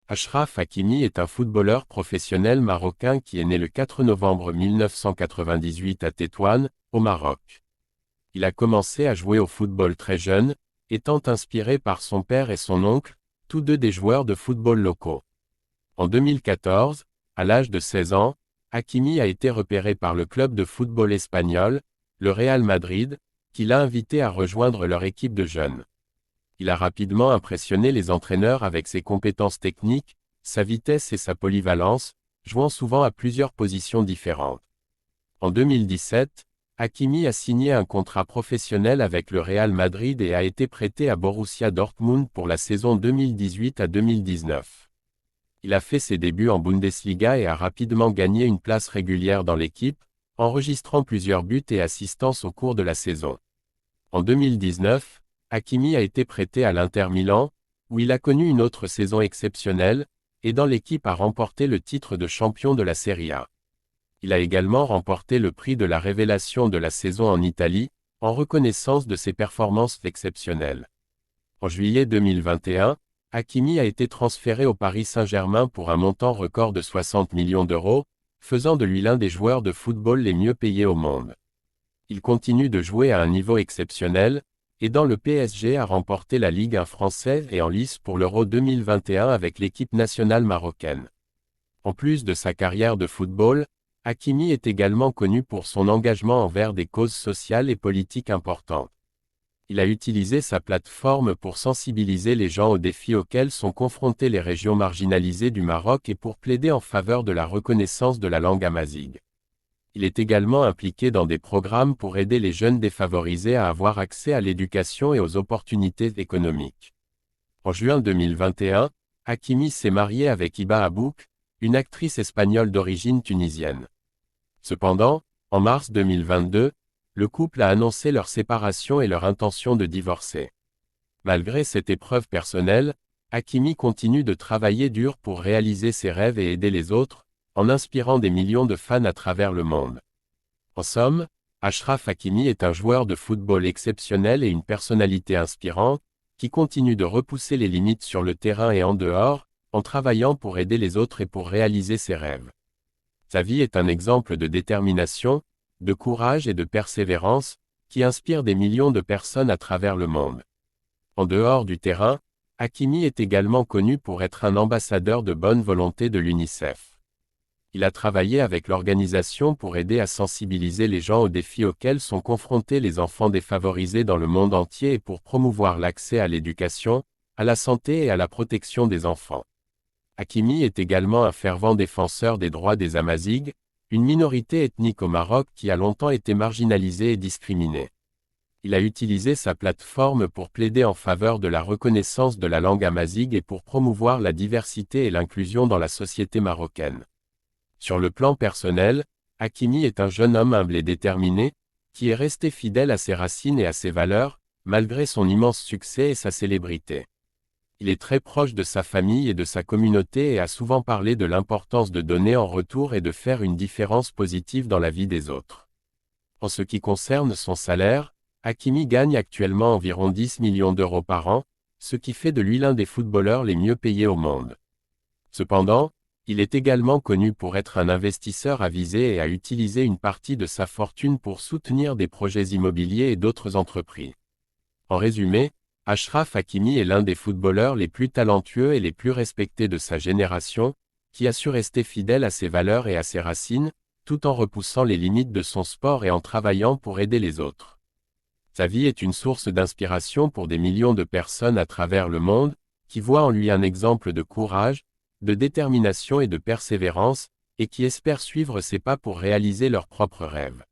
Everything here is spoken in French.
Achraf Hakimi est un footballeur professionnel marocain qui est né le 4 novembre 1998 à Tétouan, au Maroc. Il a commencé à jouer au football très jeune, étant inspiré par son père et son oncle, tous deux des joueurs de football locaux. En 2014, à l'âge de 16 ans, Hakimi a été repéré par le club de football espagnol, le Real Madrid, qui l'a invité à rejoindre leur équipe de jeunes. Il a rapidement impressionné les entraîneurs avec ses compétences techniques, sa vitesse et sa polyvalence, jouant souvent à plusieurs positions différentes. En 2017, Hakimi a signé un contrat professionnel avec le Real Madrid et a été prêté à Borussia Dortmund pour la saison 2018 à 2019. Il a fait ses débuts en Bundesliga et a rapidement gagné une place régulière dans l'équipe, enregistrant plusieurs buts et assistances au cours de la saison. En 2019, Hakimi a été prêté à l'Inter Milan, où il a connu une autre saison exceptionnelle, aidant l'équipe à remporter le titre de champion de la Serie A. Il a également remporté le prix de la révélation de la saison en Italie, en reconnaissance de ses performances exceptionnelles. En juillet 2021, Hakimi a été transféré au Paris Saint-Germain pour un montant record de 60 millions d'euros, faisant de lui l'un des joueurs de football les mieux payés au monde. Il continue de jouer à un niveau exceptionnel, aidant le PSG à remporter la Ligue 1 française et en lice pour l'Euro 2021 avec l'équipe nationale marocaine. En plus de sa carrière de football, Hakimi est également connu pour son engagement envers des causes sociales et politiques importantes. Il a utilisé sa plateforme pour sensibiliser les gens aux défis auxquels sont confrontées les régions marginalisées du Maroc et pour plaider en faveur de la reconnaissance de la langue amazigh. Il est également impliqué dans des programmes pour aider les jeunes défavorisés à avoir accès à l'éducation et aux opportunités économiques. En juin 2021, Hakimi s'est marié avec Hiba Abouk, une actrice espagnole d'origine tunisienne. Cependant, en mars 2022, le couple a annoncé leur séparation et leur intention de divorcer. Malgré cette épreuve personnelle, Hakimi continue de travailler dur pour réaliser ses rêves et aider les autres, en inspirant des millions de fans à travers le monde. En somme, Achraf Hakimi est un joueur de football exceptionnel et une personnalité inspirante, qui continue de repousser les limites sur le terrain et en dehors, en travaillant pour aider les autres et pour réaliser ses rêves. Sa vie est un exemple de détermination, de courage et de persévérance, qui inspire des millions de personnes à travers le monde. En dehors du terrain, Hakimi est également connu pour être un ambassadeur de bonne volonté de l'UNICEF. Il a travaillé avec l'organisation pour aider à sensibiliser les gens aux défis auxquels sont confrontés les enfants défavorisés dans le monde entier et pour promouvoir l'accès à l'éducation, à la santé et à la protection des enfants. Hakimi est également un fervent défenseur des droits des Amazighs, une minorité ethnique au Maroc qui a longtemps été marginalisée et discriminée. Il a utilisé sa plateforme pour plaider en faveur de la reconnaissance de la langue amazigh et pour promouvoir la diversité et l'inclusion dans la société marocaine. Sur le plan personnel, Hakimi est un jeune homme humble et déterminé, qui est resté fidèle à ses racines et à ses valeurs, malgré son immense succès et sa célébrité. Il est très proche de sa famille et de sa communauté et a souvent parlé de l'importance de donner en retour et de faire une différence positive dans la vie des autres. En ce qui concerne son salaire, Hakimi gagne actuellement environ 10 millions d'euros par an, ce qui fait de lui l'un des footballeurs les mieux payés au monde. Cependant, il est également connu pour être un investisseur avisé et à utiliser une partie de sa fortune pour soutenir des projets immobiliers et d'autres entreprises. En résumé, Achraf Hakimi est l'un des footballeurs les plus talentueux et les plus respectés de sa génération, qui a su rester fidèle à ses valeurs et à ses racines, tout en repoussant les limites de son sport et en travaillant pour aider les autres. Sa vie est une source d'inspiration pour des millions de personnes à travers le monde, qui voient en lui un exemple de courage, de détermination et de persévérance, et qui espèrent suivre ses pas pour réaliser leurs propres rêves.